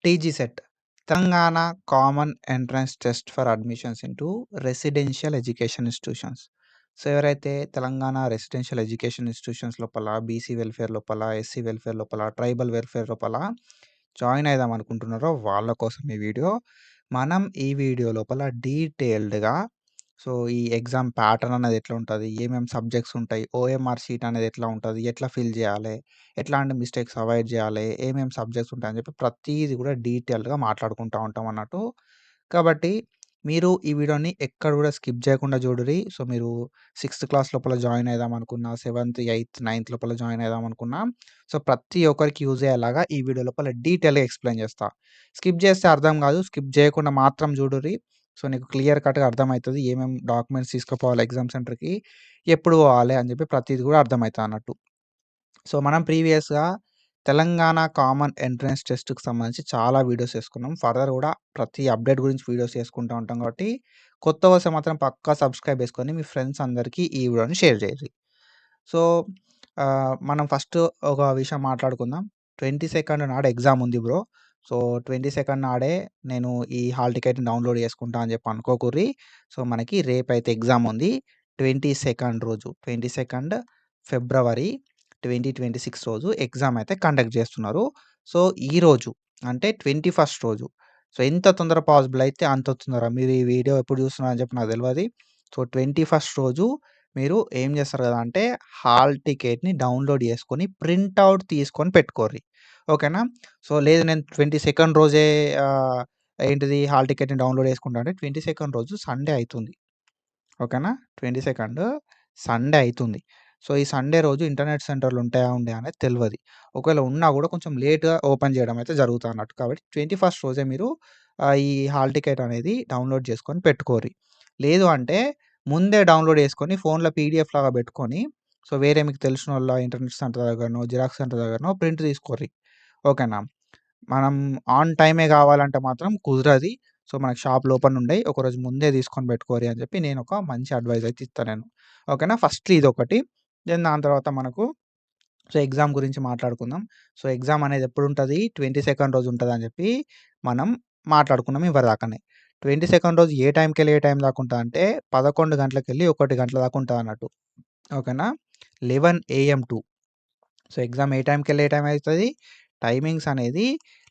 TG set Telangana common entrance test for admissions into residential education institutions. So, ఎవరైతే Telangana residential education institutions లోపల, BC welfare లోపల, SC welfare లోపల, tribal welfare లోపల join అయిదాం అనుకుంటున్నారో వాళ్ళ కోసం ఈ వీడియో. మనం ఈ వీడియో లోపల డీటెయిల్డ్‌గా ఈ ఎగ్జామ్ ప్యాటర్న్ అనేది ఎట్లా ఉంటది? ఏమేం సబ్జెక్ట్స్ ఉంటాయి? ఓఎంఆర్ షీట్ అనేది ఎట్లా ఉంటది? ఎట్లా ఫిల్ జేయాలే? ఎట్లాంటి మిస్టేక్స్ అవాయిడ్ జేయాలి? ఏమేం సబ్జెక్ట్స్ ఉంటాయని చెప్పి ప్రతీది కూడా డీటెయిల్డ్‌గా మాట్లాడుకుంటా ఉంటాం అన్నట్టు. కాబట్టి మీరు ఈ వీడియోని ఎక్కడ కూడా స్కిప్ చేయకుండా చూడుర్రి. సో, మీరు సిక్స్త్ క్లాస్ లోపల జాయిన్ అయిదాం అనుకున్నా, సెవెంత్, ఎయిత్, నైన్త్ లోపల జాయిన్ అయిదాం అనుకున్నా, సో, ప్రతి ఒక్కరికి యూజ్ అయ్యేలాగా ఈ వీడియో లోపల డీటెయిల్‌గా ఎక్స్‌ప్లెయిన్ చేస్తా. స్కిప్ చేస్తే అర్థం కాదు. స్కిప్ చేయకుండా మాత్రం చూడుర్రి. సో, నీకు క్లియర్ కట్‌గా అర్థమైతది. ఏమేం డాక్యుమెంట్స్ తీసుకుపోవాలి ఎగ్జామ్ సెంటర్‌కి, ఎప్పుడు పోవాలి అని చెప్పి ప్రతీది కూడా అర్థమైతది అన్నట్టు. సో, మనం ప్రీవియస్‌గా తెలంగాణ కామన్ ఎంట్రన్స్ టెస్ట్‌కి సంబంధించి చాలా వీడియోస్ చేసుకున్నాం. ఫర్దర్ కూడా ప్రతి అప్డేట్ గురించి వీడియోస్ చేసుకుంటా ఉంటాం కాబట్టి, కొత్తగొస్తే మాత్రం పక్కా సబ్స్క్రైబ్ చేసుకొని మీ ఫ్రెండ్స్ అందరికీ ఈ వీడియోని షేర్ చేయండి. సో, మనం ఫస్ట్ ఒక విషయం మాట్లాడుకుందాం. 22nd నాడు ఎగ్జామ్ ఉంది బ్రో. సో, 22nd నాడే నేను ఈ హాల్ టికెట్‌ని డౌన్‌లోడ్ చేసుకుంటా అని చెప్పి అనుకోకుర్రి. సో, మనకి రేపైతే ఎగ్జామ్ ఉంది. 22nd రోజు, 22nd ఫిబ్రవరి 2026 రోజు ఎగ్జామ్ అయితే కండక్ట్ చేస్తున్నారు. సో, ఈరోజు అంటే 21st రోజు. సో, ఎంత తొందర పాసిబుల్ అయితే అంత తొందర. మీరు ఈ వీడియో ఎప్పుడు చూస్తున్నారని చెప్పి నాకు తెలవది. సో, 21st రోజు మీరు ఏం చేస్తారు కదా అంటే హాల్ టికెట్‌ని డౌన్‌లోడ్ చేసుకొని ప్రింట్ ఔట్ తీసుకొని పెట్టుకోర్రి. ఓకేనా? సో, లేదు నేను 22nd రోజే ఏంటిది హాల్ టికెట్‌ని డౌన్‌లోడ్ చేసుకుంటా అంటే 22nd రోజు సండే అయితుంది. ఓకేనా? 22nd సండే అయితుంది. సో, ఈ సండే రోజు ఇంటర్నెట్ సెంటర్‌లు ఉంటాయా? ఉండయా? అనేది తెలవది. ఒకవేళ ఉన్నా కూడా కొంచెం లేట్‌గా ఓపెన్ చేయడం అయితే జరుగుతదన్నట్టు. కాబట్టి 21st రోజే మీరు ఈ హాల్ టికెట్ అనేది డౌన్‌లోడ్ చేసుకొని పెట్టుకోర్రి. లేదు అంటే ముందే డౌన్‌లోడ్ చేసుకొని ఫోన్‌లో పీడీఎఫ్ లాగా పెట్టుకొని, సో, వేరే మీకు తెలిసినోళ్ళ ఇంటర్నెట్ సెంటర్ దగ్గరనో, జిరాక్స్ సెంటర్ దగ్గరనో ప్రింట్ తీసుకోర్రి. ఓకేనా? మనం ఆన్ టైమే కావాలంటే మాత్రం కుదరది. సో, మనకు షాప్‌లు ఓపెన్ ఉండయి. ఒకరోజు ముందే తీసుకొని పెట్టుకోరి అని చెప్పి నేను ఒక మంచి అడ్వైస్ అయితే ఇత్తా నేను. ఓకేనా? ఫస్ట్ ఇదొకటి. దెన్ దాని తర్వాత మనకు ఎగ్జామ్ గురించి మాట్లాడుకుందాం. సో, ఎగ్జామ్ అనేది ఎప్పుడుంటది? 22nd రోజు ఉంటదని చెప్పి మనం మాట్లాడుకున్నాం ఇప్పటిదాకానే. 22nd రోజు ఏ టైంకెళ్ళి ఏ టైం దాకా ఉంటదంటే 11 గంటలకెళ్ళి 1 గంటల దాకా ఉంటదన్నట్టు. ఓకేనా? 11 ఏఎం టు సో, ఎగ్జామ్ ఏ టైంకెళ్ళి ఏ టైం అయితది? టైమింగ్స్ అనేది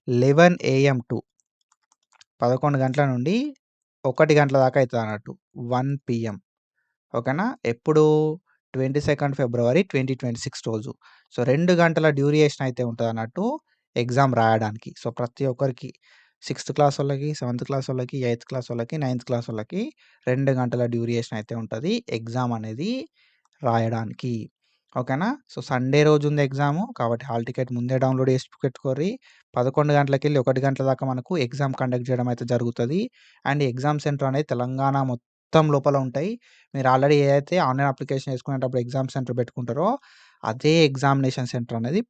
11 ఏఎం టు 11 గంటల నుండి 1 గంటల దాకా అయితదన్నట్టు. 1 పీఎం. ఓకేనా? ఎప్పుడు? 22nd ఫిబ్రవరి 2026 రోజు. సో, 2 గంటల డ్యూరేషన్ అయితే ఉంటదన్నట్టు ఎగ్జామ్ రాయడానికి. సో, ప్రతి ఒక్కరికి సిక్స్త్ క్లాసోళ్ళకి, సెవెంత్ క్లాసోళ్ళకి, ఎయిత్ క్లాసోళ్ళకి, నైన్త్ క్లాసోళ్ళకి 2 గంటల డ్యూరేషన్ అయితే ఉంటది ఎగ్జామ్ అనేది రాయడానికి. ఓకేనా? సో, సండే రోజుంది ఎగ్జాము. కాబట్టి హాల్ టికెట్ ముందే డౌన్‌లోడ్ చేసి పెట్టుకోర్రి. 11 గంటలకెళ్ళి 1 గంటల దాకా మనకు ఎగ్జామ్ కండక్ట్ చేయడం అయితే జరుగుతది. అండ్ ఎగ్జామ్ సెంటర్ అనేది తెలంగాణ మొత్తం లోపల ఉంటాయి. మీరు ఆల్రెడీ ఏదైతే ఆన్‌లైన్ అప్లికేషన్ చేసుకునేటప్పుడు ఎగ్జామ్ సెంటర్ పెట్టుకుంటారో, అదే ఎగ్జామినేషన్ సెంటర్ అనేది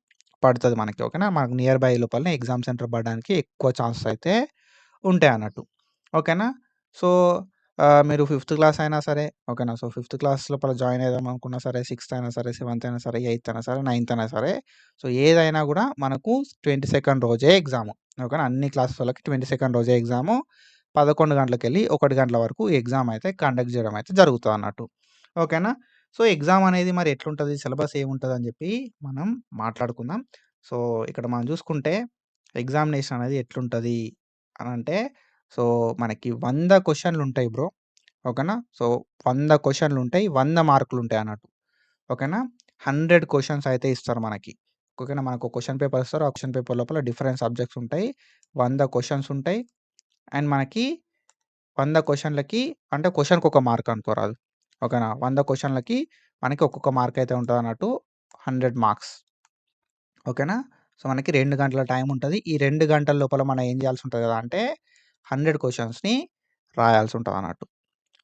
పడతది మనకి. ఓకేనా? మనకు నియర్ బై లోపలనే ఎగ్జామ్ సెంటర్ పడడానికి ఎక్కువ ఛాన్సెస్ అయితే ఉంటాయన్నట్టు. ఓకేనా? సో, మీరు ఫిఫ్త్ క్లాస్ అయినా సరే ఓకేనా? సో, ఫిఫ్త్ క్లాస్ లోపల జాయిన్ అయిదాం అనుకున్నా సరే, సిక్స్త్ అయినా సరే, సెవెంత్ అయినా సరే, ఎయిత్ అయినా సరే, నైన్త్ అయినా సరే, సో, ఏదైనా గూడా మనకు 22nd రోజే ఎగ్జాము. ఓకేనా? అన్ని క్లాసెస్ వాళ్ళకి 22nd రోజే ఎగ్జాము. 11 గంటలకెళ్ళి 1 గంటల వరకు ఎగ్జామ్ అయితే కండక్ట్ జేయడం అయితే జరుగుతదన్నట్టు. ఓకేనా? సో, ఎగ్జామ్ అనేది మరి ఎట్లుంటది? సిలబస్ ఏముంటదని జెప్పి మనం మాట్లాడుకుందాం. సో, ఇక్కడ మనం జూసుకుంటే ఎగ్జామినేషన్ అనేది ఎట్లుంటది అనంటే, సో, మనకి 100 క్వెషన్‌లుంటాయి బ్రో. ఓకేనా? సో, 100 క్వెషన్‌లుంటాయి. 100 మార్కులుంటాయన్నట్టు. ఓకేనా? 100 క్వెషన్స్ అయితే ఇస్తారు మనకి. ఓకేనా? మనకు క్వెషన్ పేపర్ ఇస్తారు. ఆ క్వెషన్ పేపర్ లోపల డిఫరెంట్ సబ్జెక్ట్స్ ఉంటాయి. 100 క్వెషన్స్ ఉంటాయి. అండ్ మనకి 100 క్వెషన్‌లకి అంటే క్వెషన్‌కి ఒక మార్క్ అనుకోరాదు. ఓకేనా? 100 క్వెషన్‌లకి మనకి ఒక్కొక్క మార్క్ అయితే ఉంటదన్నట్టు. 100 మార్క్స్. ఓకేనా? సో, మనకి 2 గంటల టైం ఉంటది. ఈ 2 గంటల లోపల మనం ఏం చేయాల్సి ఉంటది కదా అంటే 100 క్వెషన్స్‌ని రాయాల్సి ఉంటదన్నట్టు.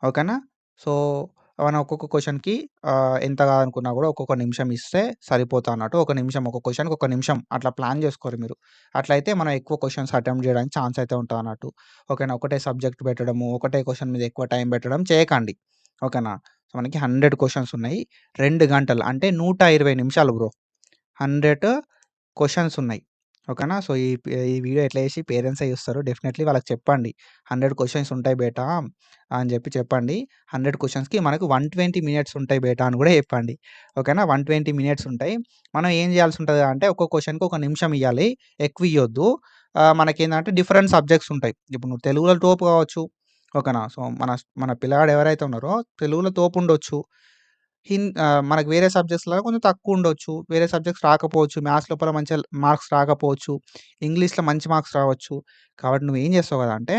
ఓకేనా? సో, మనం ఒక్కొక్క క్వెషన్‌కి ఎంత కాదనుకున్నా కూడా ఒక్కొక్క నిమిషం ఇస్తే సరిపోతదన్నట్టు. ఒక నిమిషం ఒక క్వెషన్‌కి ఒక నిమిషం అట్లా ప్లాన్ చేసుకోర్రి మీరు. అట్లయితే మనం ఎక్కువ క్వెషన్స్ అటెంప్ట్ చేయడానికి ఛాన్స్ అయితే ఉంటదన్నట్టు. ఓకేనా? ఒకటే సబ్జెక్ట్ పెట్టడము, ఒకటే క్వెషన్ మీద ఎక్కువ టైం పెట్టడం చేయకండి. ఓకేనా? సో, మనకి 100 క్వెషన్స్ ఉన్నాయి. 2 గంటలు అంటే 120 నిమిషాలు బ్రో. 100 క్వెషన్స్ ఉన్నాయి. ఓకేనా. సో, ఈ వీడియో ఎట్లా చేసి పేరెంట్సే చూస్తారు. డెఫినెట్‌లీ వాళ్ళకి చెప్పండి. 100 క్వెషన్స్ ఉంటాయి బేటా అని చెప్పండి. 100 క్వెషన్స్‌కి మనకు 120 మినిట్స్ ఉంటాయి బేటా అని కూడా చెప్పండి. ఓకేనా. 120 మినిట్స్ ఉంటాయి. మనం ఏం చేయాల్సి ఉంటది అంటే ఒక్కో క్వెషన్‌కి ఒక నిమిషం ఇయ్యాలి. ఎక్కువ ఇయ్యొద్దు. మనకేందంటే డిఫరెంట్ సబ్జెక్ట్స్ ఉంటాయి. ఇప్పుడు నువ్వు తెలుగులో తోపు కావచ్చు. ఓకేనా. సో, మన పిల్లగాడు ఎవరైతే ఉన్నారో తెలుగులో తోపుండొచ్చు. మనకు వేరే సబ్జెక్ట్స్‌లో కొంచెం తక్కువుండొచ్చు. వేరే సబ్జెక్ట్స్ రాకపోవచ్చు. మ్యాథ్స్ లోపల మంచిగా మార్క్స్ రాకపోవచ్చు. ఇంగ్లీష్‌లో మంచి మార్క్స్ రావచ్చు. కాబట్టి నువ్వేం చేస్తావు కదా అంటే,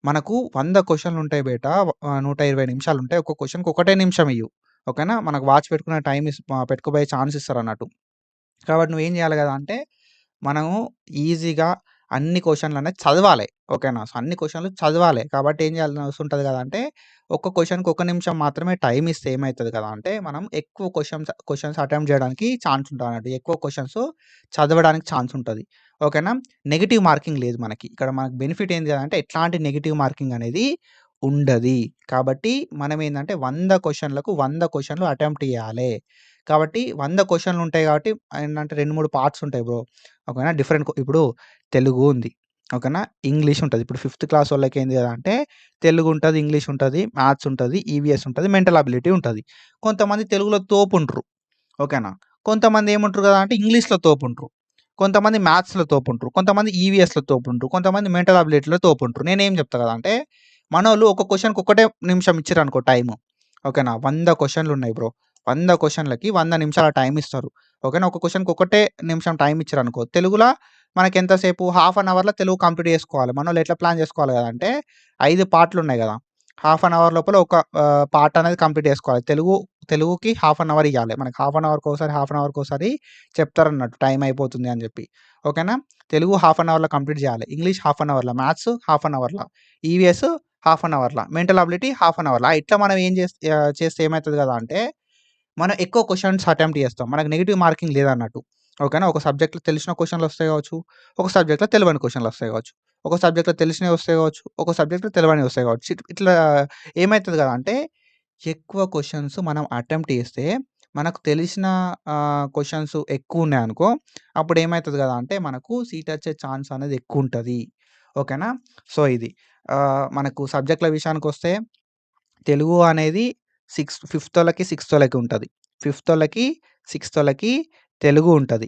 మనకు 100 క్వెషన్‌లుంటాయి బేటా. 120 నిమిషాలుంటాయి. ఒక్క క్వెషన్‌కి ఒకటే నిమిషం ఇయ్యు. ఓకేనా. మనకు వాచ్ పెట్టుకునే టైమ్ పెట్టుకోబోయే ఛాన్స్ ఇస్తారన్నట్టు. కాబట్టి నువ్వేం జేయాలి గదా అంటే, మనము ఈజీగా అన్ని క్వెషన్‌లనేది చదవాలే. ఓకేనా. సో, అన్ని క్వెషన్‌లు చదవాలే. కాబట్టి ఏం చేయాల్సిన అవసరం ఉంటది గదా అంటే, ఒక్క క్వెషన్‌కి ఒక నిమిషం మాత్రమే టైమ్ ఇస్తే ఏమైతది కదా అంటే, మనం ఎక్కువ క్వెషన్స్ అటెంప్ట్ జేయడానికి ఛాన్స్ ఉంటదన్నట్టు. ఎక్కువ క్వెషన్స్ చదవడానికి ఛాన్స్ ఉంటది. ఓకేనా. నెగెటివ్ మార్కింగ్ లేదు మనకి. ఇక్కడ మనకు బెనిఫిట్ ఏంది అంటే, ఎట్లాంటి నెగెటివ్ మార్కింగ్ అనేది ఉండది. కాబట్టి మనమేందంటే 100 క్వెషన్‌లకు 100 క్వెషన్‌లు అటెంప్ట్ చేయాలే. కాబట్టి 100 క్వెషన్‌లుంటాయి కాబట్టి ఏంటంటే 2, 3 పార్ట్స్ ఉంటాయి బ్రో. ఓకేనా. ఇప్పుడు తెలుగు ఉంది. ఓకేనా. ఇంగ్లీష్ ఉంటది. ఇప్పుడు ఫిఫ్త్ క్లాస్ వాళ్ళకి ఏంది కదా అంటే తెలుగు ఉంటది, ఇంగ్లీష్ ఉంటది, మ్యాథ్స్ ఉంటది, ఈవీఎస్ ఉంటది, మెంటల్ అబిలిటీ ఉంటది. కొంతమంది తెలుగులో తోపుంటరు. ఓకేనా. కొంతమంది ఏముంటరు కదా అంటే ఇంగ్లీష్‌లో తోపుంటరు. కొంతమంది మ్యాథ్స్‌లో తోపుంటరు. కొంతమంది ఈవీఎస్‌లో తోపుంటరు. కొంతమంది మెంటల్ అబిలిటీలో తోపుంటరు. నేనేం చెప్తా కదా అంటే మనోళ్ళు ఒక క్వెషన్‌కి ఒకటే నిమిషం ఇచ్చిరనుకో టైము. ఓకేనా. 100 క్వెషన్‌లున్నాయి బ్రో. 100 క్వెషన్‌లకి 100 నిమిషాల టైమ్ ఇస్తారు. ఓకేనా. ఒక క్వెషన్‌కి ఒకటే నిమిషం టైమ్ ఇచ్చిరనుకో. తెలుగుల మనకెంత సేపు హాఫ్ అన్ అవర్‌లో తెలుగు కంప్లీట్ చేసుకోవాలి. మనోళ్ళు ఎట్లా ప్లాన్ చేసుకోవాలి గదా అంటే 5 పార్ట్‌లున్నాయి గదా. హాఫ్ అన్ అవర్ లోపల ఒక పార్ట్ అనేది కంప్లీట్ చేసుకోవాలి. తెలుగుకి హాఫ్ అన్ అవర్ ఇయ్యాలి. మనకి హాఫ్ అన్ అవర్‌కోసారి చెప్తారన్నట్టు టైమ్ అయిపోతుంది అని జెప్పి. ఓకేనా. తెలుగు హాఫ్ అన్ అవర్‌లో కంప్లీట్ జేయాలి. ఇంగ్లీష్ హాఫ్ అన్ అవర్‌లో, మ్యాథ్స్ హాఫ్ అన్ అవర్‌లో, ఈవీఎస్ హాఫ్ అన్ అవర్‌ల, మెంటల్ అబిలిటీ హాఫ్ అన్ అవర్‌ల. ఇట్లా మనం ఏం చేస్తే ఏమైతది గదా అంటే, మనం ఎక్కువ క్వెషన్స్ అటెంప్ట్ చేస్తాం. మనకు నెగెటివ్ మార్కింగ్ లేదన్నట్టు. ఓకేనా. ఒక సబ్జెక్ట్‌లో తెలిసిన క్వెషన్‌లొస్తాయి గావచ్చు. ఒక సబ్జెక్ట్‌లో తెలవని క్వెషన్‌లొస్తాయి గావచ్చు. ఒక సబ్జెక్ట్‌లో తెలిసినవి వస్తాయి గావచ్చు. ఒక సబ్జెక్ట్‌లో తెలవనివి వస్తాయి గావచ్చు. ఇట్లా ఏమైతది గదా అంటే, ఎక్కువ క్వెషన్స్ మనం అటెంప్ట్ చేస్తే, మనకు తెలిసిన క్వెషన్స్ ఎక్కువున్నాయనుకో, అప్పుడేమైతది గదా అంటే, మనకు సీట్ వచ్చే ఛాన్స్ అనేది ఎక్కువుంటది. ఓకేనా. సో, ఇది. మనకు సబ్జెక్ట్‌ల విషయానికొస్తే తెలుగు అనేది ఫిఫ్తోళ్ళకి, సిక్స్తోళ్ళకి ఉంటది. ఫిఫ్తోళ్ళకి, సిక్స్తోళ్ళకి తెలుగు ఉంటది.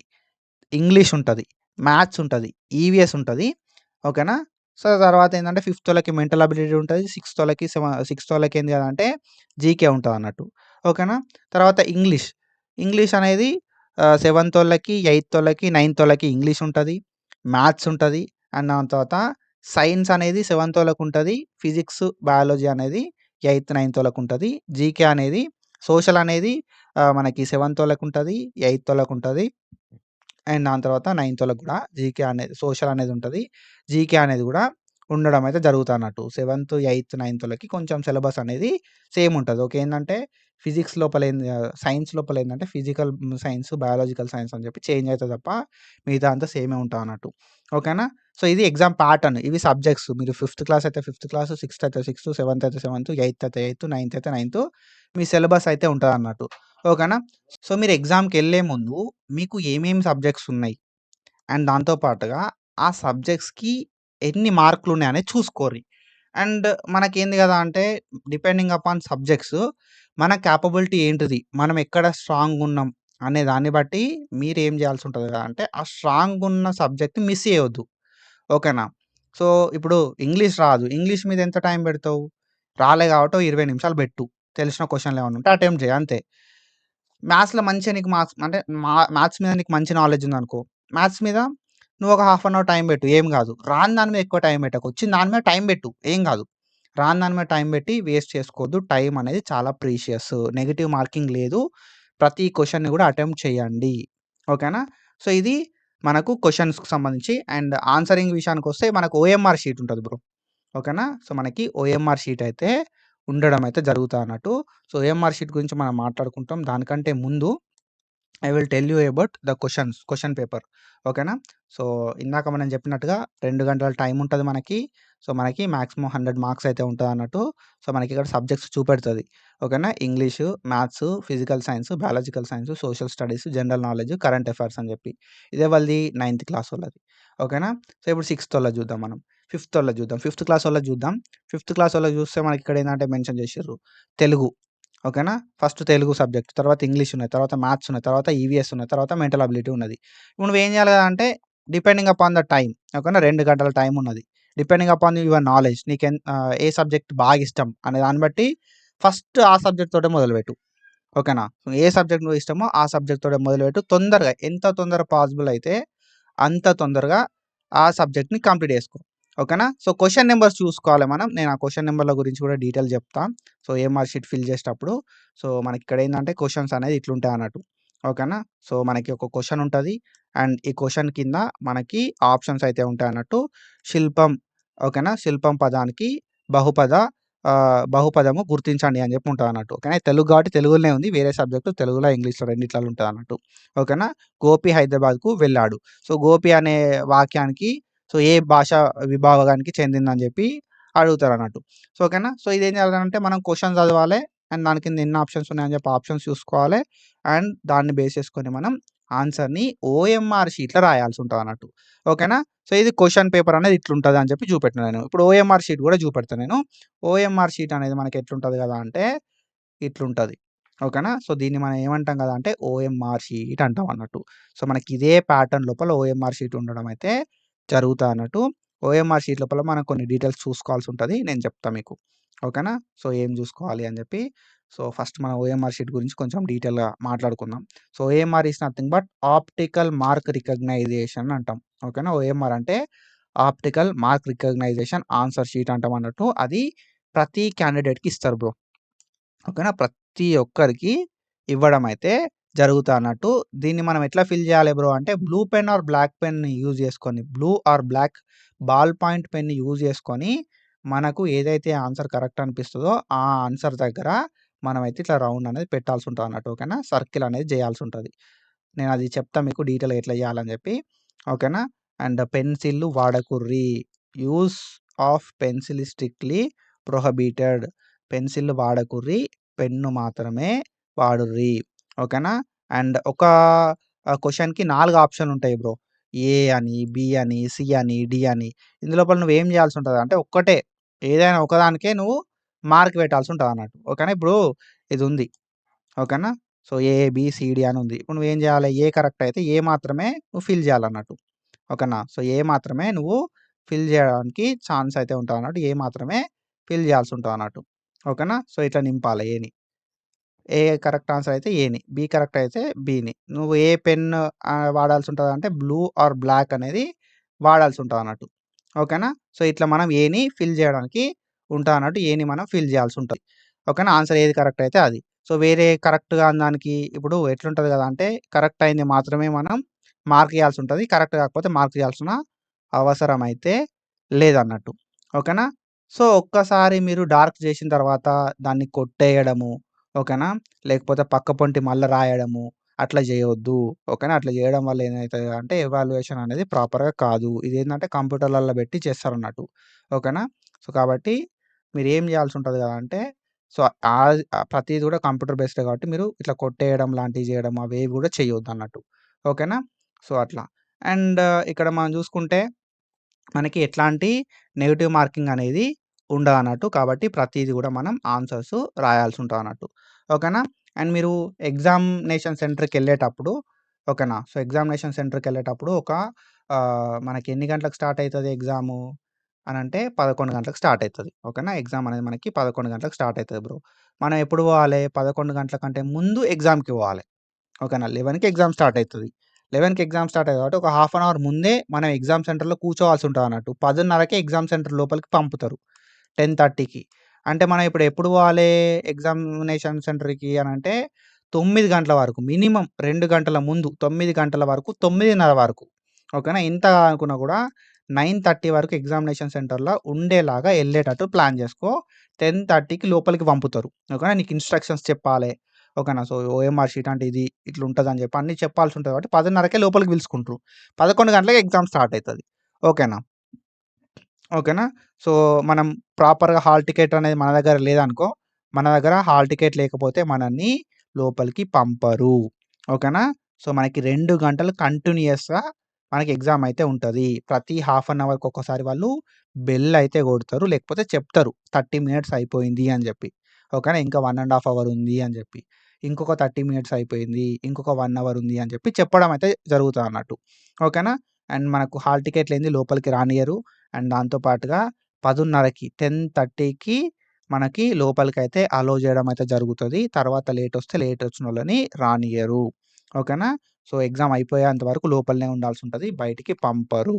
ఇంగ్లీష్ ఉంటది. మ్యాథ్స్ ఉంటది. ఈవీఎస్ ఉంటది. ఓకేనా. సో, తర్వాతేందంటే ఫిఫ్తోళ్ళకి మెంటల్ అబిలిటీ ఉంటది. సిక్స్తోళ్ళకి ఏంది అంటే జీకే ఉంటదన్నట్టు. ఓకేనా. తర్వాత ఇంగ్లీష్. ఇంగ్లీష్ అనేది సెవెంతోళ్ళకి, ఎయితోళ్ళకి, నైన్తోళ్ళకి ఇంగ్లీష్ ఉంటది. మ్యాథ్స్ ఉంటది. అండ్ దాని తర్వాత సైన్స్ అనేది సెవెంతోళ్ళకుంటది. ఫిజిక్స్, బయాలజీ అనేది ఎయిత్, నైన్తోళ్ళకుంటది. జీకే అనేది సోషల్ అనేది మనకి సెవెంతోళ్ళకుంటది. ఎయితోళ్ళకుంటది. అండ్ దాని తర్వాత నైన్తోళ్ళకి గూడా జీకే అనేది సోషల్ అనేది ఉంటది. జీకే అనేది గూడా ఉండడం అయితే జరుగుతదన్నట్టు. సెవెంత్, ఎయిత్, నైన్తోళ్ళకి కొంచెం సిలబస్ అనేది సేమ్ ఉంటది. ఓకే. ఏందంటే ఫిజిక్స్ లోపల సైన్స్ లోపల ఏందంటే ఫిజికల్ సైన్స్, బయాలజికల్ సైన్స్ అని చెప్పి చేంజ్ అయితది తప్ప మిగతా అంతా సేమే ఉంటదన్నట్టు. ఓకేనా. సో, ఇది ఎగ్జామ్ ప్యాటర్న్. ఇవి సబ్జెక్ట్స్. మీరు ఫిఫ్త్ క్లాస్ అయితే ఫిఫ్త్ క్లాస్, సిక్స్త్ అయితే సిక్స్త్, సెవెంత్ అయితే సెవెంత్, ఎయిత్ అయితే ఎయిత్, నైన్త్ అయితే నైన్త్ మీ సిలబస్ అయితే ఉంటదన్నట్టు. ఓకేనా. సో, మీరు ఎగ్జామ్‌కెళ్ళే ముందు మీకు ఏమేమి సబ్జెక్ట్స్ ఉన్నాయి. అండ్ దాంతో పాటుగా ఆ సబ్జెక్ట్స్‌కి ఎన్ని మార్కులున్నాయనేది చూసుకోర్రి. అండ్ మనకేంది గదా అంటే డిపెండింగ్ అపాన్ సబ్జెక్ట్స్ మన కేపబిలిటీ ఏంటిది? మనం ఎక్కడ స్ట్రాంగున్నాం అనే దాన్ని బట్టి మీరేం జేయాల్సి ఉంటది గదా అంటే ఆ స్ట్రాంగున్న సబ్జెక్ట్ మిస్ చేయొద్దు. ఓకేనా. సో, ఇప్పుడు ఇంగ్లీష్ రాదు. ఇంగ్లీష్ మీద ఎంత టైం బెడతావు? రాలే గాబట్టి ఓ 20 నిమిషాలు బెట్టు. తెలిసిన క్వెషన్‌లేమన్నా ఉంటే అటెంప్ట్ జెయి అంతే. మ్యాథ్స్‌లో మంచిగా నీకు మార్క్స్ అంటే మ్యాథ్స్ మీద నీకు మంచి నాలెడ్జ్ ఉందనుకో, మ్యాథ్స్ మీద నువ్వు ఒక హాఫ్ అన్ అవర్ టైం పెట్టు. ఏం గాదు. రాని దాని మీద ఎక్కువ టైం పెట్టకు. వచ్చిన దాని మీద టైం పెట్టు. ఏం గాదు. రాని దాని మీద టైం పెట్టి వేస్ట్ చేసుకోవద్దు. టైం అనేది చాలా ప్రీషియస్. నెగెటివ్ మార్కింగ్ లేదు. ప్రతి క్వెషన్‌ని గూడా అటెంప్ట్ చేయండి. ఓకేనా. సో, ఇది మనకు క్వెషన్స్‌కి సంబంధించి అండ్ ఆన్సరింగ్ విషయానికొస్తే మనకు ఓఎంఆర్ షీట్ ఉంటది బ్రో. ఓకేనా. సో, మనకి ఓఎంఆర్ షీట్ అయితే ఉండడం అయితే జరుగుతాదన్నట్టు. సో, ఓఎంఆర్ షీట్ గురించి మనం మాట్లాడుకుంటాం. దానికంటే ముందు I will tell you about the question paper. ఓకేనా? సో, ఇందాక మనం చెప్పినట్టుగా 2 గంటల టైం ఉంటది మనకి. సో, మనకి మాక్సిమం 100 మార్క్స్ అయితే ఉంటదన్నట్టు. సో, మనకిక్కడ సబ్జెక్ట్స్ చూపెడుతది. ఓకేనా? English, maths, physical science, biological science, social studies, general knowledge, current affairs అని చెప్పి. ఇదే వాళ్ళది 9థ్ క్లాస్ వాళ్ళది. ఓకేనా? సో, ఇప్పుడు 6థోళ్ళది చూద్దాం మనం. ఫిఫ్తోళ్ళది చూద్దాం. 5థ్ క్లాస్ వాళ్ళది చూద్దాం. 5థ్ క్లాస్ వాళ్ళది చూస్తే మనకిక్కడ ఏందంటే మెన్షన్ చేసిర్రు. తెలుగు. ఓకేనా? ఫస్ట్ తెలుగు సబ్జెక్ట్, తర్వాత ఇంగ్లీష్ ఉన్నది, తర్వాత మ్యాథ్స్ ఉన్నది, తర్వాత ఈవీఎస్ ఉన్నది, తర్వాత మెంటల్ అబిలిటీ ఉన్నది. ఇప్పుడు నువ్వేం చేయాలి అంటే డిపెండింగ్ అపాన్ ద టైమ్. ఓకేనా? 2 గంటల టైం ఉన్నది. Depending upon your knowledge A subject బాగా ఇష్టం అనే దాన్ని బట్టి ఫస్ట్ ఆ సబ్జెక్ట్ తోటే మొదలుపెట్టు. ఓకేనా? ఏ సబ్జెక్ట్ నువ్వు ఇష్టమో ఆ సబ్జెక్ట్ తోటే మొదలుపెట్టు. తొందరగా ఎంత తొందరగా పాసిబుల్ అయితే అంత తొందరగా ఆ సబ్జెక్ట్‌ని కంప్లీట్ చేసుకో. ఓకేనా? సో, క్వెషన్ నంబర్స్ చూసుకోవాలి మనం. నేను ఆ క్వెషన్ నంబర్‌ల గురించి కూడా డీటెయిల్ చెప్తా. సో, ఏఎంఆర్ షీట్ ఫిల్ చేసేటప్పుడు. సో, మనకిక్కడ ఏందంటే క్వెషన్స్ అనేది ఇట్లుంటాయన్నట్టు. ఓకేనా? సో, మనకి ఒక క్వెషన్ ఉంటది. అండ్ ఈ క్వెషన్ కింద మనకి ఆప్షన్స్ అయితే ఉంటాయన్నట్టు. శిల్పం. ఓకేనా? శిల్పం పదానికి బహుపద బహుపదము గుర్తించండి అని చెప్పి ఉంటదన్నట్టు. ఓకేనా? తెలుగు కాబట్టి తెలుగులోనే ఉంది. వేరే సబ్జెక్ట్ తెలుగులో, ఇంగ్లీష్‌లో రెండిట్లలో ఉంటదన్నట్టు. ఓకేనా? గోపి హైదరాబాద్‌కు వెళ్ళాడు. సో, గోపి అనే వాక్యానికి సో, ఏ భాషా విభాగానికి చెందిందని చెప్పి అడుగుతారన్నట్టు. సో, ఓకేనా? సో, ఇదేం చేయాలంటే మనం క్వెషన్ చదవాలే. అండ్ దాని కింద ఎన్ని ఆప్షన్స్ ఉన్నాయని చెప్పి ఆప్షన్స్ చూసుకోవాలి. అండ్ దాన్ని బేస్ చేసుకొని మనం ఆన్సర్‌ని ఓఎంఆర్ షీట్‌లో రాయాల్సి ఉంటదన్నట్టు. ఓకేనా? సో, ఇది క్వెషన్ పేపర్ అనేది ఇట్లుంటది అని చెప్పి చూపెట్టినా నేను. ఇప్పుడు ఓఎంఆర్ షీట్ కూడా చూపెడతా నేను. ఓఎంఆర్ షీట్ అనేది మనకి ఎట్లుంటది కదా అంటే ఇట్లుంటది. ఓకేనా? సో, దీన్ని మనం ఏమంటాం కదా అంటే ఓఎంఆర్ షీట్ అంటాం అన్నట్టు. సో, మనకి ఇదే ప్యాటర్న్ లోపల ఓఎంఆర్ షీట్ ఉండడం అయితే జరుగుతాదన్నట్టు. ఓఎంఆర్ షీట్ లోపల మనం కొన్ని డీటెయిల్స్ చూసుకోవాల్సి ఉంటది. నేను చెప్తా మీకు. ఓకేనా? సో, ఏం చూసుకోవాలి అని చెప్పి. సో, ఫస్ట్ మనం ఓఎంఆర్ షీట్ గురించి కొంచెం డీటెయిల్‌గా మాట్లాడుకుందాం. So, OMR is nothing but optical mark recognition అంటాం. ఓకేనా? ఓఎంఆర్ అంటే optical mark recognition answer sheet అంటాం అన్నట్టు. అది ప్రతి క్యాండిడేట్‌కి ఇస్తారు బ్రో. ఓకేనా? ప్రతి ఒక్కరికి ఇవ్వడం అయితే జరుగుతాదన్నట్టు. దీన్ని మనం ఎట్లా ఫిల్ చేయాలి బ్రో అంటే బ్లూ పెన్ ఆర్ బ్లాక్ పెన్‌ని యూజ్ చేసుకొని, blue or black ball point పెన్‌ని యూజ్ చేసుకొని, మనకు ఏదైతే ఆన్సర్ కరెక్ట్ అనిపిస్తదో ఆ ఆన్సర్ దగ్గర మనమైతే ఇట్లా రౌండ్ అనేది పెట్టాల్సి ఉంటదన్నట్టు. ఓకేనా? సర్కిల్ అనేది చేయాల్సి ఉంటది. నేనది చెప్తా మీకు డీటెయిల్‌గా ఎట్లా చేయాలని చెప్పి. ఓకేనా? అండ్ పెన్సిల్లు వాడకుర్రి. Use of pencil is strictly prohibited. పెన్సిల్లు వాడకుర్రి. పెన్ను మాత్రమే వాడుర్రి. ఓకేనా? అండ్ ఒక క్వెషన్‌కి 4 ఆప్షన్‌లుంటాయి బ్రో. ఏ అని, బి అని, సి అని, డి అని. ఇందులోపల నువ్వేం చేయాల్సి ఉంటదంటే ఒక్కటే ఏదైనా ఒకదానికే నువ్వు మార్క్ పెట్టాల్సి ఉంటదన్నట్టు. ఓకేనా? ఇప్పుడు ఇదుంది. ఓకేనా? సో, ఏ, బి, సి, డి అని ఉంది. ఇప్పుడు నువ్వేం చేయాలి? ఏ కరెక్ట్ అయితే ఏ మాత్రమే నువ్వు ఫిల్ చేయాలన్నట్టు. ఓకేనా? సో, ఏ మాత్రమే నువ్వు ఫిల్ చేయడానికి ఛాన్స్ అయితే ఉంటదన్నట్టు. ఏ మాత్రమే ఫిల్ చేయాల్సి ఉంటదన్నట్టు. ఓకేనా? సో, ఇట్లా నింపాలి ఏని. ఏ కరెక్ట్ ఆన్సర్ అయితే ఏని. బి కరెక్ట్ అయితే బిని. నువ్వు ఏ పెన్ వాడాల్సి ఉంటదంటే బ్లూ ఆర్ బ్లాక్ అనేది వాడాల్సి ఉంటదన్నట్టు. ఓకేనా? సో, ఇట్లా మనం ఏని ఫిల్ చేయడానికి ఉంటదన్నట్టు. ఏని మనం ఫిల్ చేయాల్సి ఉంటది. ఓకేనా? ఆన్సర్ ఏది కరెక్ట్ అయితే అది. సో, వేరే కరెక్ట్ కాని దానికి ఇప్పుడు ఎట్లుంటది కదా అంటే కరెక్ట్ అయింది మాత్రమే మనం మార్క్ ఇయ్యాల్సి ఉంటది. కరెక్ట్ కాకపోతే మార్క్ ఇయ్యాల్సిన అవసరం అయితే లేదన్నట్టు. ఓకేనా? సో, ఒక్కసారి మీరు డార్క్ చేసిన తర్వాత దాన్ని కొట్టేయడము. ఓకేనా? లేకపోతే పక్క పొంటి మళ్ళా రాయడము అట్లా చేయొద్దు. ఓకేనా? అట్లా చేయడం వల్ల ఏమైతది అంటే ఎవాల్యుయేషన్ అనేది ప్రాపర్‌గా కాదు. ఇదేందంటే కంప్యూటర్‌లల్ల పెట్టి చేస్తారన్నట్టు. ఓకేనా? సో, కాబట్టి మీరేం చేయాల్సి ఉంటది కదా అంటే సో, ప్రతీది కూడా కంప్యూటర్ బేస్డే కాబట్టి మీరు ఇట్లా కొట్టేయడం లాంటివి చేయడం అవేవి కూడా చేయొద్దన్నట్టు. ఓకేనా? సో, అట్లా. అండ్ ఇక్కడ మనం చూసుకుంటే మనకి ఎట్లాంటి నెగెటివ్ మార్కింగ్ అనేది ఉండదన్నట్టు. కాబట్టి ప్రతీది గూడా మనం ఆన్సర్స్ రాయాల్సి ఉంటదన్నట్టు. ఓకేనా? అండ్ మీరు ఎగ్జామినేషన్ సెంటర్‌కెళ్ళేటప్పుడు ఓకేనా? సో, ఎగ్జామినేషన్ సెంటర్‌కెళ్ళేటప్పుడు మనకి ఎన్ని గంటలకు స్టార్ట్ అయితది ఎగ్జాము అనంటే 11 గంటలకు స్టార్ట్ అయితది. ఓకేనా? ఎగ్జామ్ అనేది మనకి 11 గంటలకు స్టార్ట్ అయితది బ్రో. మనం ఎప్పుడు పోవాలి? 11 గంటల కంటే ముందు ఎగ్జామ్‌కి పోవాలి. ఓకేనా? 11కి ఎగ్జామ్ స్టార్ట్ అయితది. 11కి ఎగ్జామ్ స్టార్ట్ అయ్యేది కాబట్టి ఒక హాఫ్ అన్ అవర్ ముందే మనం ఎగ్జామ్ సెంటర్‌లో కూర్చోవాల్సి ఉంటదన్నట్టు. 10:30కే ఎగ్జామ్ సెంటర్ లోపలికి పంపుతారు. 10:30కి. అంటే మనం ఇప్పుడు ఎప్పుడు పోవాలి ఎగ్జామినేషన్ సెంటర్‌కి అనంటే 9 గంటల వరకు మినిమమ్ 2 గంటల ముందు 9 గంటల వరకు 9:30 వరకు. ఓకేనా? ఇంత కాకున్నా కూడా 9:30 వరకు ఎగ్జామినేషన్ సెంటర్‌లో ఉండేలాగా ఎళ్ళేటట్టు ప్లాన్ చేసుకో. 10:30కి లోపలికి పంపుతారు. ఓకేనా? నీకు ఇన్‌స్ట్రక్షన్స్ చెప్పాలే. ఓకేనా. సో, ఓఎంఆర్ షీట్ అంటే ఇది ఇట్లుంటదని చెప్పి అన్నీ చెప్పాల్సి ఉంటది కాబట్టి 10:30కే లోపలికి పిలుచుకుంటారు. 11 గంటలకి ఎగ్జామ్ స్టార్ట్ అయితది. ఓకేనా. ఓకేనా. సో, మనం ప్రాపర్‌గా హాల్ టికెట్ అనేది మన దగ్గర లేదనుకో, మన దగ్గర హాల్ టికెట్ లేకపోతే మనల్ని లోపలికి పంపరు. ఓకేనా. సో, మనకి 2 గంటలు కంటిన్యూయస్‌గా మనకి ఎగ్జామ్ అయితే ఉంటది. ప్రతి హాఫ్ అన్ అవర్‌కి ఒక్కసారి వాళ్ళు బెల్ అయితే కొడతారు. లేకపోతే చెప్తారు 30 మినిట్స్ అయిపోయింది అని జెప్పి. ఓకేనా. ఇంకా 1 ½ అవర్ ఉంది అని జెప్పి. ఇంకొక 30 మినిట్స్ అయిపోయింది. ఇంకొక 1 అవర్ ఉంది అని చెప్పి చెప్పడం అయితే జరుగుతదన్నట్టు. ఓకేనా. అండ్ మనకు హాల్ టికెట్ లేనిది లోపలికి రానియ్యరు. అండ్ దాంతో పాటుగా 10:30కి 10:30కి మనకి లోపలికైతే అలో జేయడం అయితే జరుగుతది. తర్వాత లేటొస్తే లేటొచ్చినోళ్ళని రానియ్యరు. ఓకేనా. సో, ఎగ్జామ్ అయిపోయేంత వరకు లోపలనే ఉండాల్సుంటది. బయటికి పంపరు.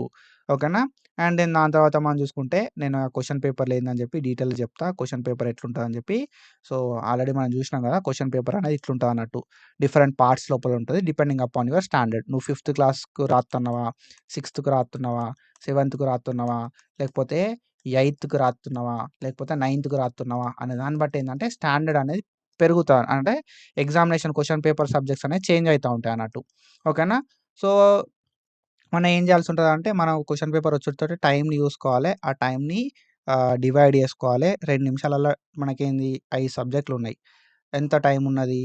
ఓకేనా. అండ్ దెన్ దాని తర్వాత మనం చూసుకుంటే నేను ఆ క్వెషన్ పేపర్‌లో ఏందని చెప్పి డీటెయిల్‌గా చెప్తా. క్వెషన్ పేపర్ ఎట్లుంటదని చెప్పి. సో, ఆల్రెడీ మనం చూసినాం కదా! క్వెషన్ పేపర్ అనేది ఇట్లుంటదన్నట్టు. డిఫరెంట్ పార్ట్స్ లోపల ఉంటది. Depending upon your standard. నువ్వు ఫిఫ్త్ క్లాస్‌కు రాత్తన్నవా? సిక్స్త్‌కు రాత్తన్నావా? సెవెంత్‌కు రాత్తన్నావా? లేకపోతే ఎయిత్‌కి రాత్తన్నావా? లేకపోతే నైన్త్‌కి రాత్తన్నావా? అనే దాన్ని బట్టి ఏందంటే స్టాండర్డ్ అనేది అంటే ఎగ్జామినేషన్ క్వెషన్ పేపర్ సబ్జెక్ట్స్ అనేవి చేంజ్ అయితా ఉంటాయన్నట్టు. ఓకేనా. సో, మనం ఏం చేయాల్సుంటదంటే మనం క్వెషన్ పేపర్ వచ్చుడుతోటి టైమ్‌ని చూసుకోవాలి. ఆ టైమ్‌ని డివైడ్ చేసుకోవాలి. 2 నిమిషాలలో మనకేంది 5 సబ్జెక్టులున్నాయి. ఎంత టైమున్నది?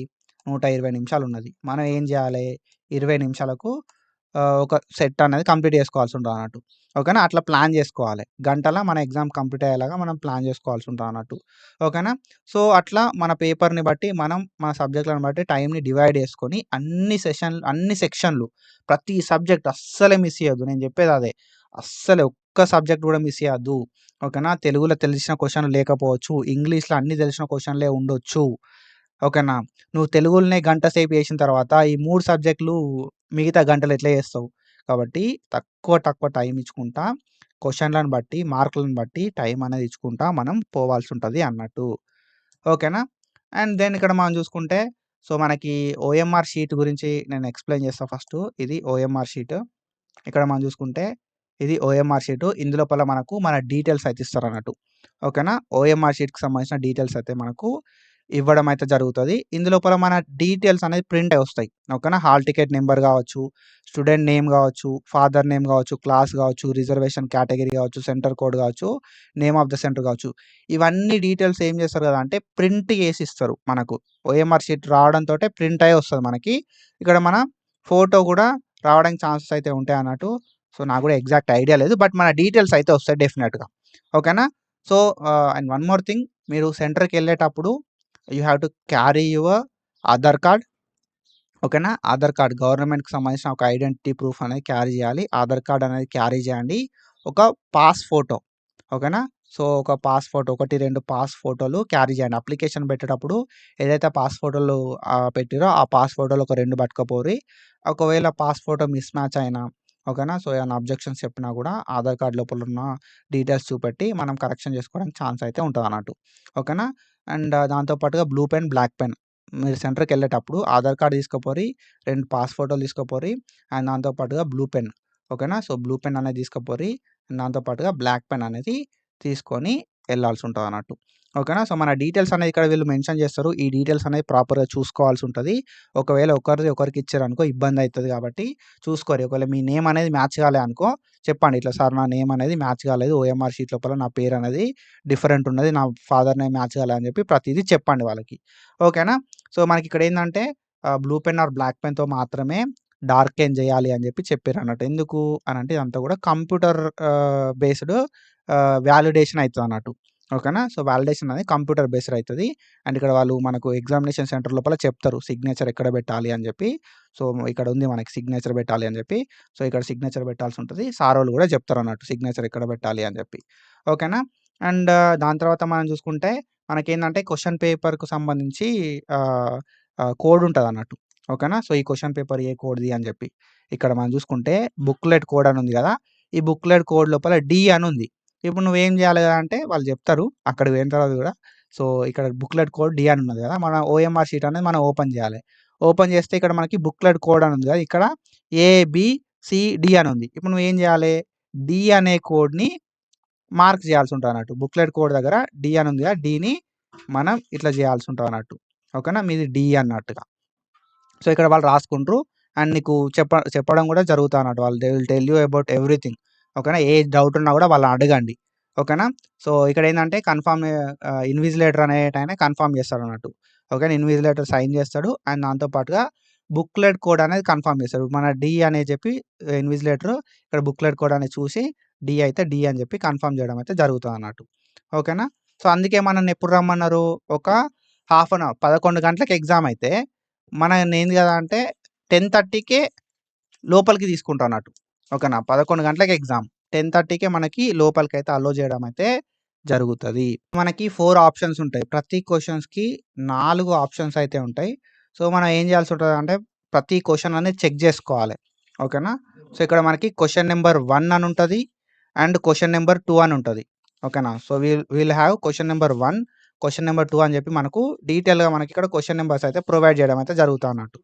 120 నిమిషాలున్నది. మనం ఏం జేయాలే? 20 నిమిషాలకు ఒక సెట్ అనేది కంప్లీట్ చేసుకోవాల్సుంటదన్నట్టు. ఓకేనా. అట్లా ప్లాన్ జేసుకోవాలి. గంటల మన ఎగ్జామ్ కంప్లీట్ అయ్యేలాగా మనం ప్లాన్ జేసుకోవాల్సుంటదన్నట్టు. ఓకేనా. సో, అట్లా మన పేపర్‌ని బట్టి మనం మన సబ్జెక్ట్‌లను బట్టి టైమ్‌ని డివైడ్ చేసుకొని అన్ని సెక్షన్‌లు ప్రతి సబ్జెక్ట్ అస్సలే మిస్ చేయొద్దు. నేను జెప్పేదదే. అస్సలే ఒక్క సబ్జెక్ట్ గూడా మిస్ చేయొద్దు. ఓకేనా. తెలుగులో తెలిసిన క్వెషన్‌లు లేకపోవచ్చు. ఇంగ్లీష్‌లో అన్నీ తెలిసిన క్వెషన్‌లే ఉండొచ్చు. ఓకేనా. నువ్వు తెలుగులోనే గంట సేపు చేసిన తర్వాత ఈ 3 సబ్జెక్టులు మిగతా గంటలు ఎట్లా చేస్తావు? కాబట్టి తక్కువ టైం ఇచ్చుకుంటా క్వెషన్‌లను బట్టి, మార్కులను బట్టి టైం అనేది ఇచ్చుకుంటా మనం పోవాల్సుంటది అన్నట్టు. ఓకేనా. అండ్ దెన్ ఇక్కడ మనం చూసుకుంటే సో, మనకి ఓఎంఆర్ షీట్ గురించి నేను ఎక్స్‌ప్లెయిన్ చేస్తా ఫస్టు. ఇది ఓఎంఆర్ షీట్. ఇక్కడ మనం చూసుకుంటే ఇది ఓఎంఆర్ షీటు. ఇందులోపల మనకు మన డీటెయిల్స్ అయితే ఇస్తారన్నట్టు. ఓకేనా. ఓఎంఆర్ షీట్‌కి సంబంధించిన డీటెయిల్స్ అయితే మనకు ఇవ్వడం అయితే జరుగుతది. ఇందులోపల మన డీటెయిల్స్ అనేది ప్రింట్ అయి వస్తాయి. ఓకేనా. హాల్ టికెట్ నంబర్ గావచ్చు, స్టూడెంట్ నేమ్ గావచ్చు, ఫాదర్ నేమ్ గావచ్చు, క్లాస్ గావచ్చు, రిజర్వేషన్ కేటగిరీ గావచ్చు, సెంటర్ కోడ్ గావచ్చు, నేమ్ ఆఫ్ ద సెంటర్ గావచ్చు. ఇవన్నీ డీటెయిల్స్ ఏం చేస్తారు కదా అంటే ప్రింట్ చేసి ఇస్తారు మనకు. ఓఎంఆర్ షీట్ రావడంతోటే ప్రింట్ అయ్యి వస్తది మనకి. ఇక్కడ మన ఫోటో కూడా రావడానికి ఛాన్సెస్ అయితే ఉంటాయన్నట్టు. సో, నాకు కూడా ఎగ్జాక్ట్ ఐడియా లేదు. బట్ మన డీటెయిల్స్ అయితే వస్తాయి డెఫినిట్‌గా. ఓకేనా. So, and one more thing మీరు సెంటర్‌కెళ్ళేటప్పుడు you have to carry your Aadhaar card. ఓకేనా. ఆధార్ కార్డ్ గవర్నమెంట్‌కి సంబంధించిన ఒక ఐడెంటిటీ ప్రూఫ్ అనేది క్యారీ చేయాలి. ఆధార్ కార్డ్ అనేది క్యారీ చేయండి. ఒక పాస్ ఫోటో. ఓకేనా. సో, ఒక పాస్ ఫోటో 1, 2 పాస్ ఫోటోలు క్యారీ చేయండి. అప్లికేషన్ పెట్టేటప్పుడు ఏదైతే పాస్ ఫోటోలు పెట్టిర్రో ఆ పాస్ ఫోటోలు ఒక 2 పట్టుకపోర్రి. ఒకవేళ పాస్ ఫోటో మిస్ మ్యాచ్ అయినా ఓకేనా. సో, ఏమన్నా అబ్జెక్షన్స్ చెప్పినా కూడా ఆధార్ కార్డ్ లోపల ఉన్న డీటెయిల్స్ చూపెట్టి మనం కరెక్షన్ చేసుకోవడానికి ఛాన్స్ అయితే ఉంటదన్నట్టు. ఓకేనా. అండ్ దాంతో పాటుగా బ్లూ పెన్, బ్లాక్ పెన్ మీరు సెంటర్‌కెళ్ళేటప్పుడు ఆధార్ కార్డ్ తీసుకపోర్రి, 2 పాస్ ఫోటోలు తీసుకపోర్రి. అండ్ దాంతో పాటుగా బ్లూ పెన్. ఓకేనా. సో, బ్లూ పెన్ అనేది తీసుకపోర్రి. దాంతో పాటుగా బ్లాక్ పెన్ అనేది తీసుకొని ఎళ్ళాల్సుంటదన్నట్టు. ఓకేనా. సో, మన డీటెయిల్స్ అనేది ఇక్కడ వీళ్ళు మెన్షన్ చేస్తారు. ఈ డీటెయిల్స్ అనేది ప్రాపర్‌గా చూసుకోవాల్సుంటది. ఒకవేళ ఒకరిది ఒకరికిచ్చారనుకో ఇబ్బందయితది కాబట్టి చూసుకోరి. ఒకవేళ మీ నేమ్ అనేది మ్యాచ్ కాలే అనుకో చెప్పండి. ఇట్లా సార్ నా నేమ్ అనేది మ్యాచ్ కాలేదు. ఓఎంఆర్ షీట్ లోపల నా పేరనేది డిఫరెంట్ ఉన్నది. నా ఫాదర్ నేమ్ మ్యాచ్ కాలే అని చెప్పి ప్రతీదీ చెప్పండి వాళ్ళకి. ఓకేనా. సో, మనకిక్కడేందంటే బ్లూ పెన్ ఆర్ బ్లాక్ పెన్‌తో మాత్రమే డార్కెన్ జేయాలి అని జెప్పి చెప్పిరన్నట్టు. ఎందుకు అనంటే ఇదంతా గూడా కంప్యూటర్ బేస్డ్ వాలిడేషన్ అయితదన్నట్టు. ఓకేనా. సో, వాలిడేషన్ అనేది కంప్యూటర్ బేస్డ్ అయితది. అండ్ ఇక్కడ వాళ్ళు మనకు ఎగ్జామినేషన్ సెంటర్ లోపల చెప్తారు. సిగ్నేచర్ ఎక్కడ బెట్టాలి అని జెప్పి. సో, ఇక్కడ ఉంది మనకి సిగ్నేచర్ బెట్టాలి అని జెప్పి. సో, ఇక్కడ సిగ్నేచర్ బెట్టాల్సుంటది. సారోళ్ళు గూడా చెప్తారన్నట్టు సిగ్నేచర్ ఎక్కడ బెట్టాలి అని జెప్పి. ఓకేనా. అండ్ దాని తర్వాత మనం చూసుకుంటే మనకేందంటే క్వెషన్ పేపర్‌కు సంబంధించి ఆహ్, కోడ్ ఉంటదన్నట్టు. ఓకేనా. సో, ఈ క్వెషన్ పేపర్ ఏ కోడ్‌ది అని జెప్పి. ఇక్కడ మనం చూసుకుంటే బుక్‌లెట్ కోడ్ అని ఉంది గదా! ఈ బుక్‌లెట్ కోడ్ లోపల డి అని ఉంది. ఇప్పుడు నువ్వేం జేయాలి గదా అంటే వాళ్ళు జెప్తారు. అక్కడికి పోయిన తర్వాత గూడా సో, ఇక్కడ బుక్‌లెట్ కోడ్ డి అని ఉన్నది గదా! మన ఓఎంఆర్ షీట్ అనేది మనం ఓపెన్ జేయాలి. ఓపెన్ జేస్తే ఇక్కడ మనకి బుక్‌లెట్ కోడ్ అని ఉంది గదా! ఇక్కడ ఏబీసీడీ అని ఉంది. ఇప్పుడు నువ్వేం జేయాలి? డి అనే కోడ్‌ని మార్క్ జేయాల్సుంటదన్నట్టు. బుక్‌లెట్ కోడ్ దగ్గర డి అని ఉంది గదా! డిని మనం ఇట్లా జేయాల్సుంటదన్నట్టు. ఓకేనా. మీది డి అన్నట్టుగా. సో, ఇక్కడ వాళ్ళు రాసుకుంట్రు అండ్ నీకు చెప్పడం కూడా జరుగుతదన్నట్టు. వాళ్ళు they will tell you about everything. ఓకేనా. ఏ డౌట్ ఉన్నా కూడా వాళ్ళని అడగండి. ఓకేనా. సో, ఇక్కడేందంటే ఇన్విజిలేటర్ అనేటాయన కన్ఫర్మ్ చేస్తాడన్నట్టు. ఓకేనా. ఇన్విజిలేటర్ సైన్ చేస్తాడు అండ్ దాంతో పాటుగా బుక్‌లెట్ కోడ్ అనేది కన్ఫర్మ్ చేస్తాడు. మన డి అని చెప్పి ఇన్విజిలేటర్ ఇక్కడ బుక్‌లెట్ కోడ్ అనేది చూసి డి అయితే డి అని చెప్పి కన్ఫర్మ్ చేయడం అయితే జరుగుతదన్నట్టు. ఓకేనా. సో, అందుకే మనల్ని ఎప్పుడు రమ్మన్నారు? ఒక హాఫ్ అన్ అవర్ 11 గంటలకు ఎగ్జామ్ అయితే మనల్నేంది కదా అంటే 10:30కే లోపలికి తీసుకుంటారన్నట్టు. ఓకేనా. 11 గంటలకి ఎగ్జామ్. 10:30కే మనకి లోపలికైతే అలో చేయడం అయితే జరుగుతది. మనకి 4 ఆప్షన్స్ ఉంటాయి. ప్రతి క్వెషన్స్‌కి 4 ఆప్షన్స్ అయితే ఉంటాయి. సో, మనం ఏం చేయాల్సి ఉంటదంటే ప్రతి క్వెషన్ అనేది చెక్ చేసుకోవాలి. ఓకేనా. సో, ఇక్కడ మనకి క్వెషన్ నంబర్ 1 అని ఉంటది అండ్ క్వెషన్ నంబర్ 2 అని ఉంటది. ఓకేనా. So, will have question number 1, question number 2 అని చెప్పి మనకు డీటెయిల్‌గా మనకిక్కడ క్వెషన్ నంబర్స్ అయితే ప్రొవైడ్ చేయడం అయితే జరుగుతదన్నట్టు.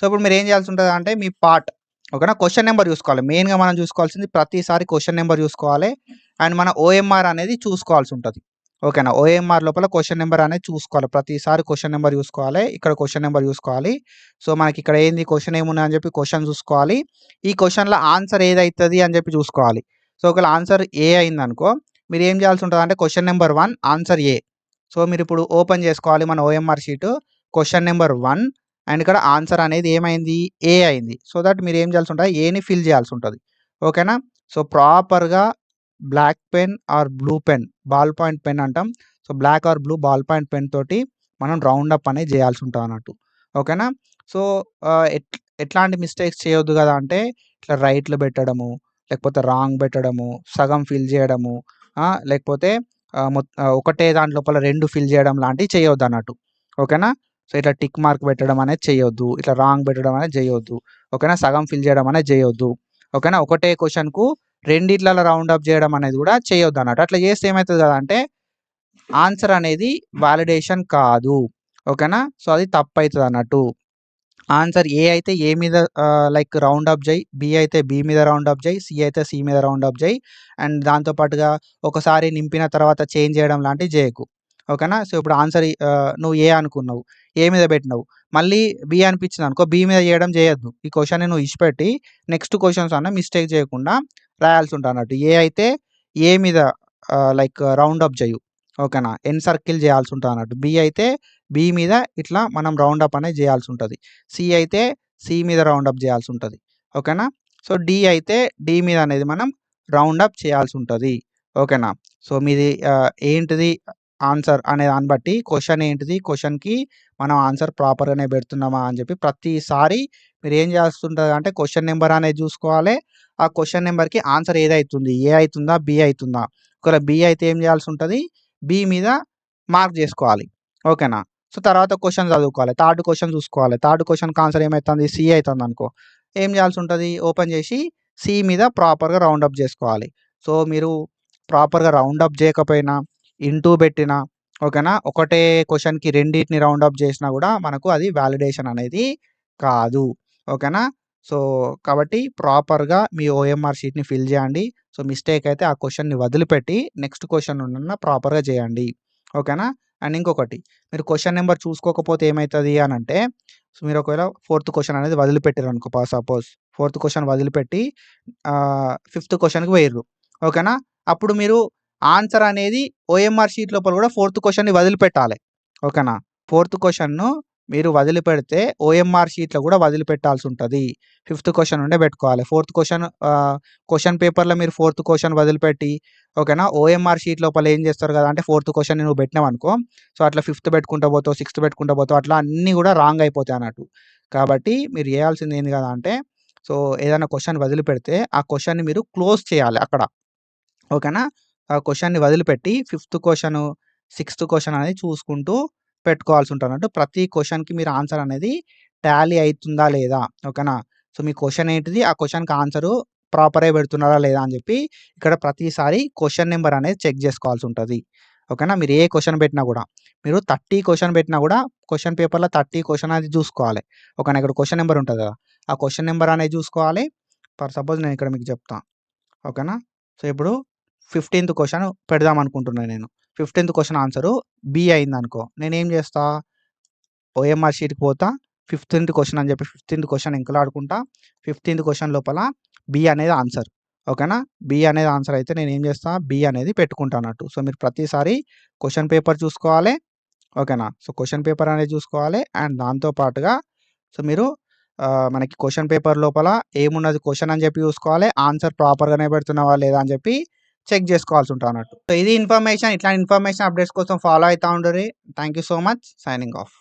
సో, ఇప్పుడు మీరేం చేయాల్సి ఉంటదంటే మీ పార్ట్ ఓకేనా. క్వెషన్ నంబర్ చూసుకోవాలి. మెయిన్‌గా మనం చూసుకోవాల్సింది ప్రతిసారి క్వెషన్ నంబర్ చూసుకోవాలి అండ్ మన ఓఎంఆర్ అనేది చూసుకోవాల్సి ఉంటది. ఓకేనా. ఓఎంఆర్ లోపల క్వెషన్ నంబర్ అనేది చూసుకోవాలి. ప్రతిసారి క్వెషన్ నంబర్ చూసుకోవాలి. ఇక్కడ క్వెషన్ నంబర్ చూసుకోవాలి. సో, మనకిక్కడ ఏంది క్వెషన్ ఏమున్నదని చెప్పి క్వెషన్ చూసుకోవాలి. ఈ క్వెషన్‌లో ఆన్సర్ ఏదైతది అని చెప్పి చూసుకోవాలి. సో, ఒకవేళ ఆన్సర్ ఏ అయిందనుకో మీరేం చేయాల్సి ఉంటదంటే క్వెషన్ నంబర్ 1 ఆన్సర్ ఏ. సో, మీరిప్పుడు ఓపెన్ చేసుకోవాలి మన OMR sheet. Question number 1 and ఇక్కడ ఆన్సర్ అనేది ఏమైంది? ఏ అయింది. సో దట్ మీరేం చేయాల్సి ఉంటది? ఏని ఫిల్ చేయాల్సి ఉంటది. ఓకేనా. సో, ప్రాపర్‌గా black pen or blue pen, ball point pen అంటాం. So, black or blue ball point pen తోటి మనం రౌండ్ అప్ అనేది చేయాల్సి ఉంటదన్నట్టు. ఓకేనా. సో, ఎట్లాంటి మిస్టేక్స్ చేయొద్దు కదా అంటే ఇట్లా రైట్‌లు పెట్టడము, లేకపోతే రాంగ్ పెట్టడము, సగం ఫిల్ చేయడము, లేకపోతే ఒకటే దాంట్ లోపల 2 ఫిల్ చేయడం లాంటివి చేయొద్దన్నట్టు. ఓకేనా. సో, ఇట్లా టిక్ మార్క్ పెట్టడం అనేది చేయొద్దు. ఇట్లా రాంగ్ పెట్టడం అనేది చేయొద్దు. ఓకేనా. సగం ఫిల్ చేయడం అనేది చేయొద్దు. ఓకేనా. ఒకటే క్వెషన్‌కు రెండిట్లలో రౌండ్ అప్ చేయడం అనేది కూడా చేయొద్దన్నట్టు. అట్లా చేస్తే ఏమైతది కదా అంటే ఆన్సర్ అనేది వాలిడేషన్ కాదు. ఓకేనా. సో, అది తప్పైతదన్నట్టు. ఆన్సర్ ఏ అయితే ఏ మీద లైక్ రౌండ్ అప్ జెయి. బి అయితే బి మీద రౌండ్ అప్ జెయి. సి అయితే సి మీద రౌండ్ అప్ జెయి. అండ్ దాంతో పాటుగా ఒకసారి నింపిన తర్వాత చేంజ్ చేయడం లాంటివి చేయకు. ఓకేనా. సో, ఇప్పుడు ఆన్సర్ నువ్వు ఏ అనుకున్నావు. ఏ మీద పెట్టినవు. మళ్ళీ బి అనిపించిందనుకో బి మీద చేయడం చేయొద్దు. ఈ క్వెషన్‌ని నువ్వు ఇడిచిపెట్టి నెక్స్ట్ క్వెషన్స్ అన్న మిస్టేక్ చేయకుండా రాయాల్సి ఉంటదన్నట్టు. ఏ అయితే ఏ మీద లైక్ రౌండ్ అప్ జెయ్యు. ఓకేనా. ఎన్ సర్కిల్ చేయాల్సి ఉంటదన్నట్టు. బి అయితే బి మీద ఇట్లా మనం రౌండ్ అప్ అనేది చేయాల్సి ఉంటది. సి అయితే సి మీద రౌండ్ అప్ చేయాల్సి ఉంటది. ఓకేనా. సో, డి అయితే డి మీద అనేది మనం రౌండ్ అప్ చేయాల్సి ఉంటది. ఓకేనా. సో, మీది ఏంటిది ఆన్సర్ అనే దాన్ని బట్టి క్వెషన్ ఏంటిది, క్వెషన్‌కి మనం ఆన్సర్ ప్రాపర్‌గానే పెడుతున్నామా అని చెప్పి ప్రతిసారి మీరేం చేస్తుంటదంటే క్వెషన్ నంబర్ అనేది చూసుకోవాలి. ఆ క్వెషన్ నంబర్‌కి ఆన్సర్ ఏదైతుంది? ఏ అయితుందా? బి అయితుందా? ఒకవేళ బి అయితే ఏం చేయాల్సి ఉంటది? బి మీద మార్క్ చేసుకోవాలి. ఓకేనా. సో, తర్వాత క్వెషన్ చదువుకోవాలి. థర్డ్ క్వెషన్ చూసుకోవాలి. థర్డ్ క్వెషన్‌కి ఆన్సర్ ఏమైతుంది? సి అయితుందనుకో ఏం చేయాల్సి ఉంటది? ఓపెన్ చేసి సి మీద ప్రాపర్‌గా రౌండ్ అప్ చేసుకోవాలి. సో, మీరు ప్రాపర్‌గా రౌండ్ అప్ చేయకపోయినా, ఇంటూ పెట్టినా ఓకేనా. ఒకటే క్వెషన్‌కి రెండిటిని రౌండ్ అప్ చేసినా కూడా మనకు అది వాలిడేషన్ అనేది కాదు. ఓకేనా. సో, కాబట్టి ప్రాపర్‌గా మీ ఓఎంఆర్ షీట్‌ని ఫిల్ చేయండి. సో, మిస్టేక్ అయితే ఆ క్వెషన్‌ని వదిలిపెట్టి నెక్స్ట్ క్వెషన్ ప్రాపర్‌గా చేయండి. ఓకేనా. అండ్ ఇంకొకటి మీరు క్వెషన్ నంబర్ చూసుకోకపోతే ఏమైతది అనంటే మీరు ఒకవేళ ఫోర్త్ క్వెషన్ అనేది వదిలిపెట్టిర్రనుకో సపోజ్ ఫోర్త్ క్వెషన్ వదిలిపెట్టి ఫిఫ్త్ క్వెషన్‌కి పోయిర్రు. ఓకేనా. అప్పుడు మీరు ఆన్సర్ అనేది ఓఎంఆర్ షీట్ లోపల కూడా ఫోర్త్ క్వెషన్‌ని వదిలిపెట్టాలి. ఓకేనా. ఫోర్త్ క్వెషన్‌ను మీరు వదిలిపెడితే ఓఎంఆర్ షీట్‌లో కూడా వదిలిపెట్టాల్సి ఉంటది. ఫిఫ్త్ క్వెషన్ ఉండే పెట్టుకోవాలి. ఫోర్త్ క్వెషన్ క్వెషన్ పేపర్‌లో మీరు ఫోర్త్ క్వెషన్ వదిలిపెట్టి ఓకేనా. ఓఎంఆర్ షీట్ లోపల ఏం చేస్తారు కదా అంటే ఫోర్త్ క్వెషన్‌ని నువ్వు పెట్టినావనుకో సో, అట్లా ఫిఫ్త్ పెట్టుకుంటా పోతావు, సిక్స్త్ పెట్టుకుంటా పోతావు. అట్లా అన్నీ కూడా రాంగ్ అయిపోతాయి అన్నట్టు. కాబట్టి మీరు చేయాల్సింది ఏంది కదా అంటే సో, ఏదైనా క్వెషన్ వదిలిపెడితే ఆ క్వెషన్‌ని మీరు క్లోజ్ చేయాలి అక్కడ. ఓకేనా. ఆ క్వెషన్‌ని వదిలిపెట్టి ఫిఫ్త్ క్వెషను, సిక్స్త్ క్వెషన్ అనేది చూసుకుంటూ పెట్టుకోవాల్సి ఉంటదన్నట్టు. ప్రతి క్వెషన్‌కి మీరు ఆన్సర్ అనేది టాలీ అయితుందా లేదా? ఓకేనా. సో, మీ క్వెషన్ ఏంటిది? ఆ క్వెషన్‌కి ఆన్సరు ప్రాపర్‌గా పెడుతున్నారా లేదా అని చెప్పి ఇక్కడ ప్రతిసారి క్వెషన్ నంబర్ అనేది చెక్ చేసుకోవాల్సి ఉంటది. ఓకేనా. మీరు ఏ క్వెషన్ పెట్టినా కూడా మీరు 30 క్వెషన్ పెట్టినా కూడా క్వెషన్ పేపర్‌లో 30 క్వెషన్ అది చూసుకోవాలి. ఓకేనా. ఇక్కడ క్వెషన్ నంబర్ ఉంటది కదా! ఆ క్వెషన్ నంబర్ అనేది చూసుకోవాలి. ఫర్ సపోజ్ నేను ఇక్కడ మీకు చెప్తా. ఓకేనా. సో, ఇప్పుడు 15థ్ క్వెషన్ పెడదాం అనుకుంటున్నా నేను. 15థ్ క్వెషన్ ఆన్సరు బి అయిందనుకో నేనేం చేస్తా ఓఎంఆర్ షీట్‌కి పోతా. 15థ్ క్వెషన్ అని చెప్పి 15థ్ క్వెషన్ ఎంకులాడుకుంటా. 15థ్ క్వెషన్ లోపల బి అనేది ఆన్సర్. ఓకేనా? బి అనేది ఆన్సర్ అయితే నేనేం చేస్తా, బి అనేది పెట్టుకుంటా అన్నట్టు. సో, మీరు ప్రతిసారి క్వెషన్ పేపర్ చూసుకోవాలి. ఓకేనా? సో, క్వెషన్ పేపర్ అనేది చూసుకోవాలి. అండ్ దాంతో పాటుగా సో, మీరు మనకి క్వెషన్ పేపర్ లోపల ఏమున్నది క్వెషన్ అని చెప్పి చూసుకోవాలి. ఆన్సర్ ప్రాపర్‌గానే పెడుతున్నావా లేదా అని చెప్పి చెక్ చేసుకోవాల్సి ఉంటది అన్నట్టు. సో, ఇది ఇన్ఫర్మేషన్. ఇట్లాంటి ఇన్ఫర్మేషన్ అప్డేట్స్ కోసం ఫాలో అయితా ఉండుర్రి. Thank you so much. Signing of.